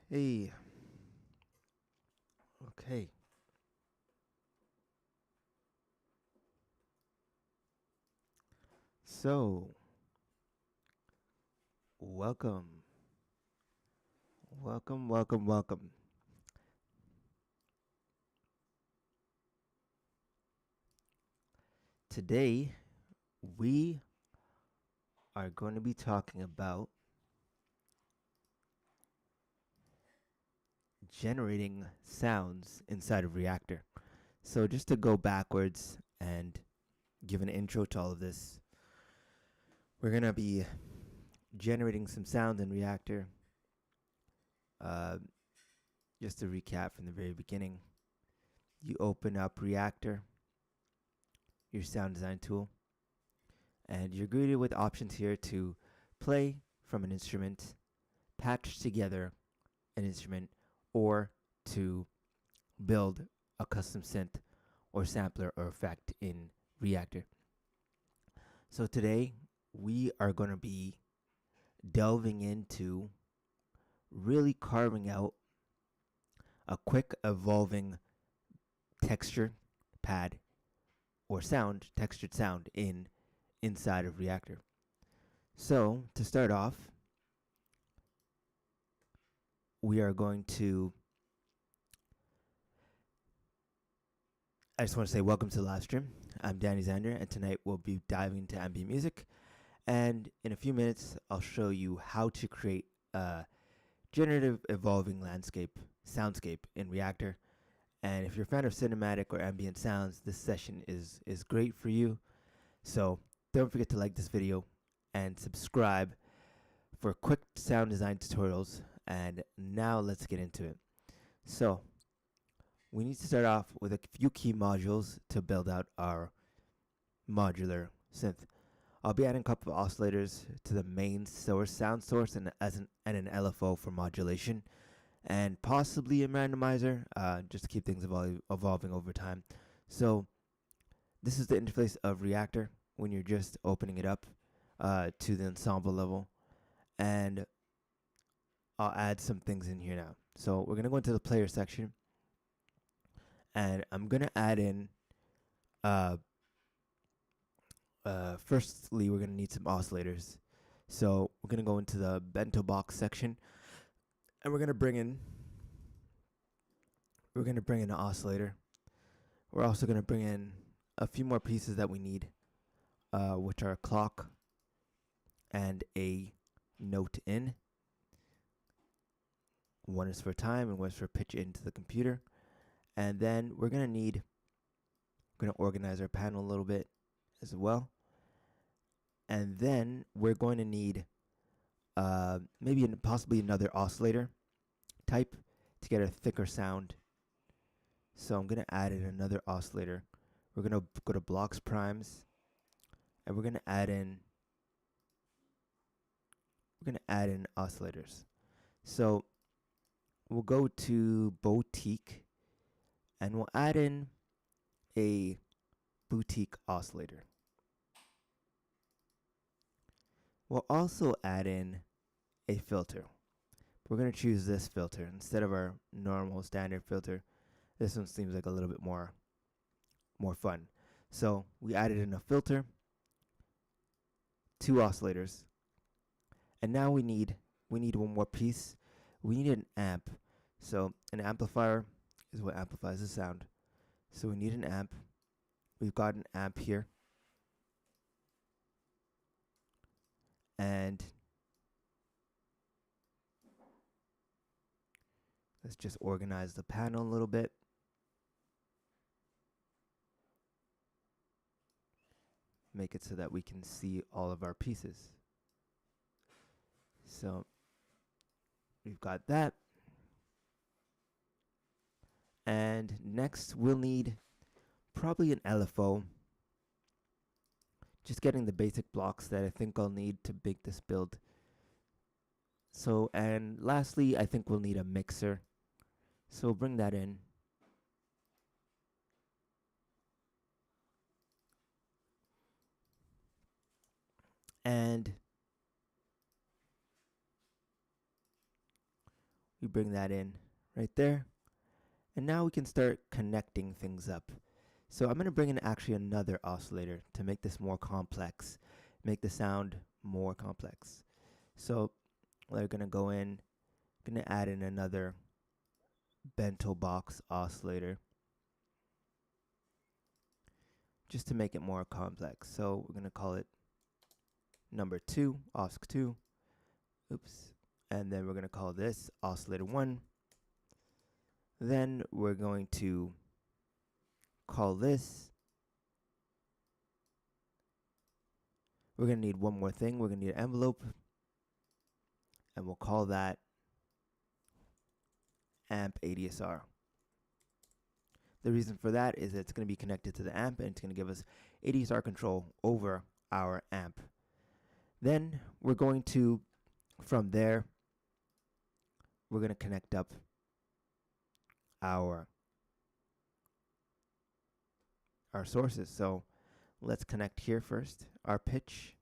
Hey, okay. So, welcome. Welcome, welcome, welcome. Today, we are going to be talking about generating sounds inside of Reaktor. So, just to go backwards and give an intro to all of this, we're going to be generating some sounds in Reaktor. Uh, just to recap from the very beginning, you open up Reaktor, your sound design tool, and you're greeted with options here to play from an instrument, patch together an instrument, or to build a custom synth or sampler or effect in Reaktor. So today we are going to be delving into really carving out a quick evolving texture pad or sound, textured sound inside of Reaktor. So to start off, we are going to I just want to say welcome to the live stream. I'm Danny Xander, and tonight we'll be diving into ambient music. And in a few minutes, I'll show you how to create a generative evolving landscape, soundscape in Reaktor. And if you're a fan of cinematic or ambient sounds, this session is great for you. So don't forget to like this video and subscribe for quick sound design tutorials. And now let's get into it. So we need to start off with a few key modules to build out our modular synth. I'll be adding a couple of oscillators to the main sound source and an LFO for modulation, and possibly a randomizer just to keep things evolving over time. So this is the interface of Reaktor when you're just opening it up to the ensemble level, and I'll add some things in here now. So we're going to go into the player section, and I'm going to add in, firstly, we're going to need some oscillators. So we're going to go into the bento box section, and we're going to bring in an oscillator. We're also going to bring in a few more pieces that we need, which are a clock and a note in. One is for time and one is for pitch into the computer. And then we're going to organize our panel a little bit as well. And then we're going to need possibly another oscillator type to get a thicker sound. So I'm going to add in another oscillator. We're going to go to blocks primes, and we're going to add in oscillators. So we'll go to boutique, and we'll add in a boutique oscillator. We'll also add in a filter. We're going to choose this filter instead of our normal standard filter. This one seems like a little bit more fun. So we added in a filter, two oscillators, and now we need one more piece. We need an amp. So an amplifier is what amplifies the sound. So we need an amp. We've got an amp here. And let's just organize the panel a little bit. Make it so that we can see all of our pieces. So we've got that. And next we'll need probably an LFO. Just getting the basic blocks that I think I'll need to make this build. So, and lastly, I think we'll need a mixer. So we'll bring that in. And We bring that in right there. And now we can start connecting things up. So I'm going to bring in actually another oscillator to make this more complex, make the sound more complex. So we're going to go in, going to add in another bento box oscillator just to make it more complex. So we're going to call it number 2, osc2. Oops. And then we're going to call this oscillator 1. Then we're going to call this. We're going to need one more thing. We're going to need an envelope. And we'll call that amp ADSR. The reason for that is it's going to be connected to the amp and it's going to give us ADSR control over our amp. Then we're going to, from there, we're going to connect up our sources. So let's connect here first, our pitch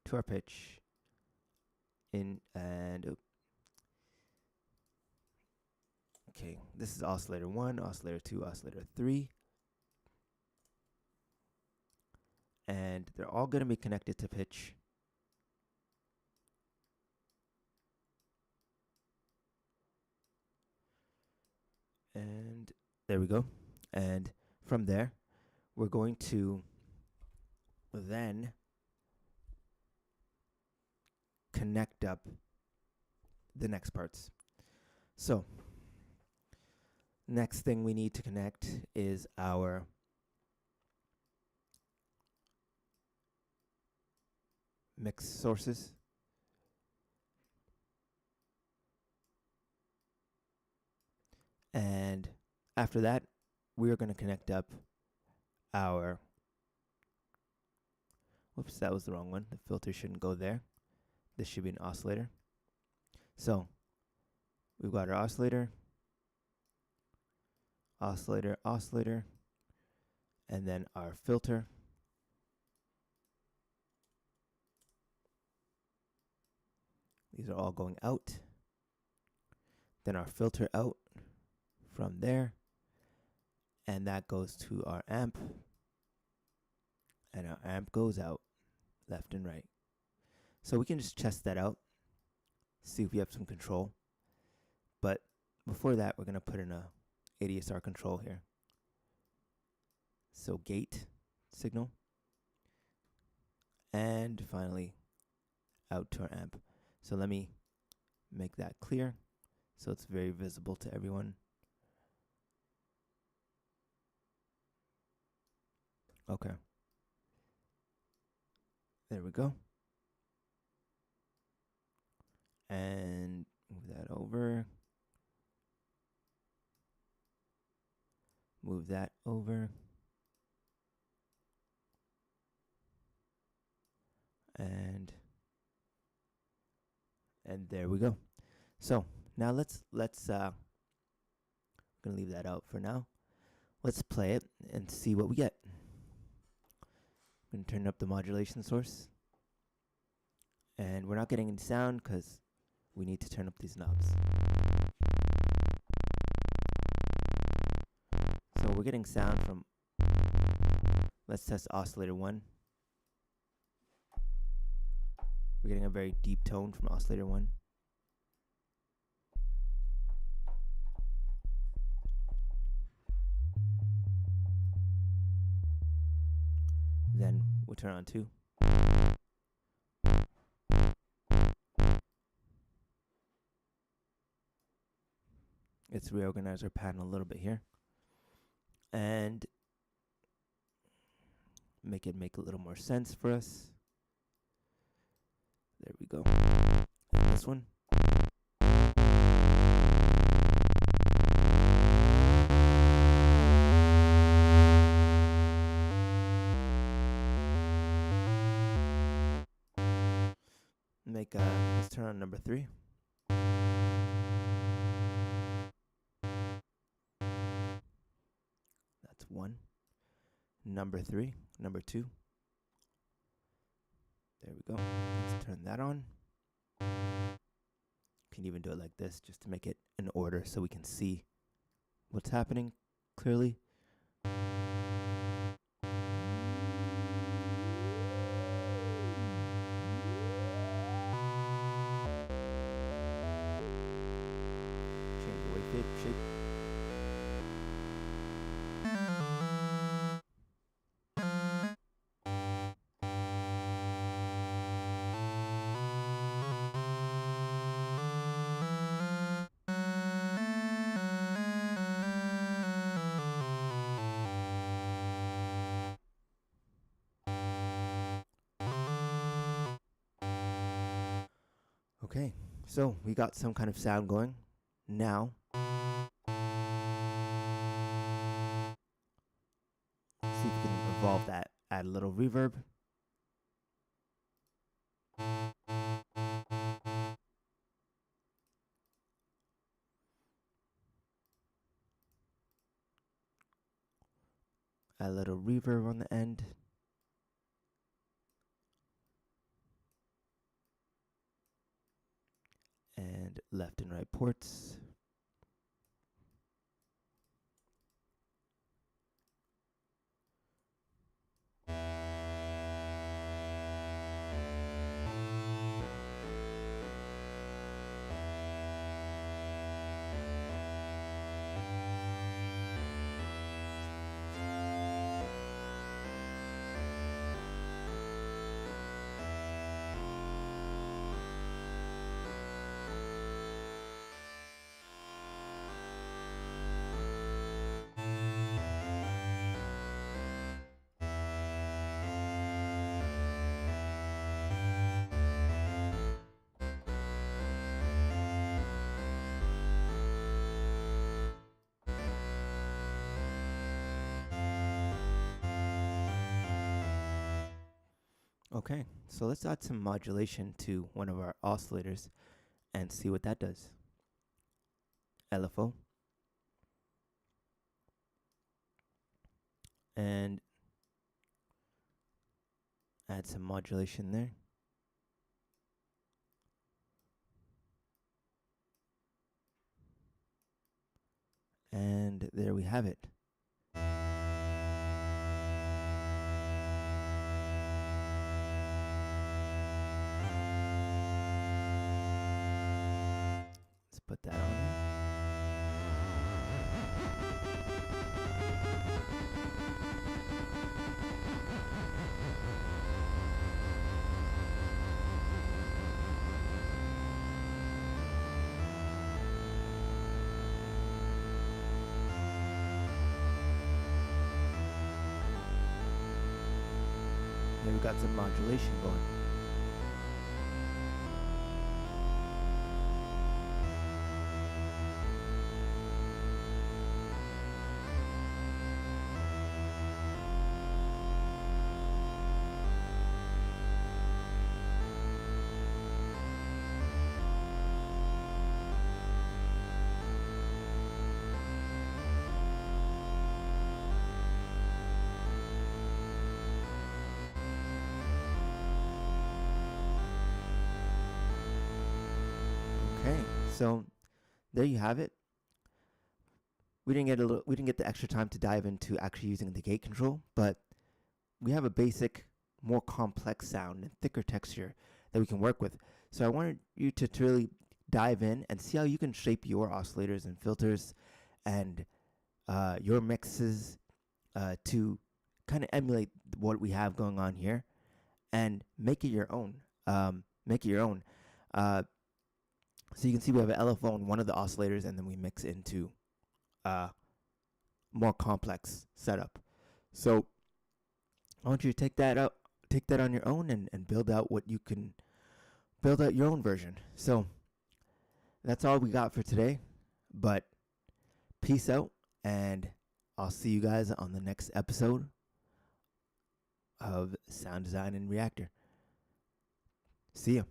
to our pitch in, and okay, this is oscillator 1, oscillator 2, oscillator 3. And they're all going to be connected to pitch. And there we go. And from there, we're going to then connect up the next parts. So next thing we need to connect is our mix sources. And after that, we're going to connect up our, whoops, that was the wrong one. The filter shouldn't go there. This should be an oscillator. So we've got our oscillator, oscillator, oscillator, and then our filter. These are all going out. Then our filter out from there. And that goes to our amp. And our amp goes out left and right. So we can just test that out, see if we have some control. But before that, we're going to put in a ADSR control here. So gate signal. And finally, out to our amp. So let me make that clear so it's very visible to everyone. Okay. There we go. And move that over. Move that over. And there we go. So now let's I'm gonna leave that out for now. Let's play it and see what we get. I'm gonna turn up the modulation source. And we're not getting any sound because we need to turn up these knobs. So we're getting sound from, let's test oscillator 1. We're getting a very deep tone from oscillator 1. Then we'll turn on 2. Let's reorganize our pattern a little bit here. And make it make a little more sense for us. There we go. And this one. Let's turn on number 3. That's 1. Number 3, number 2. There we go. Let's turn that on. can even do it like this just to make it in order so we can see what's happening clearly. Change the wave shape. Okay, so we got some kind of sound going. Now, see if we can evolve that. Add a little reverb. Add a little reverb on the end. And left and right ports. Okay, so let's add some modulation to one of our oscillators and see what that does. LFO. And add some modulation there. And there we have it. Let's put that on there. And we've got some modulation going. Okay, so there you have it. We didn't get the extra time to dive into actually using the gate control, but we have a basic, more complex sound and thicker texture that we can work with. So I wanted you to really dive in and see how you can shape your oscillators and filters and your mixes to kind of emulate what we have going on here and make it your own. Make it your own. So you can see we have an LFO on one of the oscillators, and then we mix into more complex setup. So I want you to take that on your own and build out what you can build out your own version. So that's all we got for today, but peace out, and I'll see you guys on the next episode of Sound Design in Reaktor. See ya.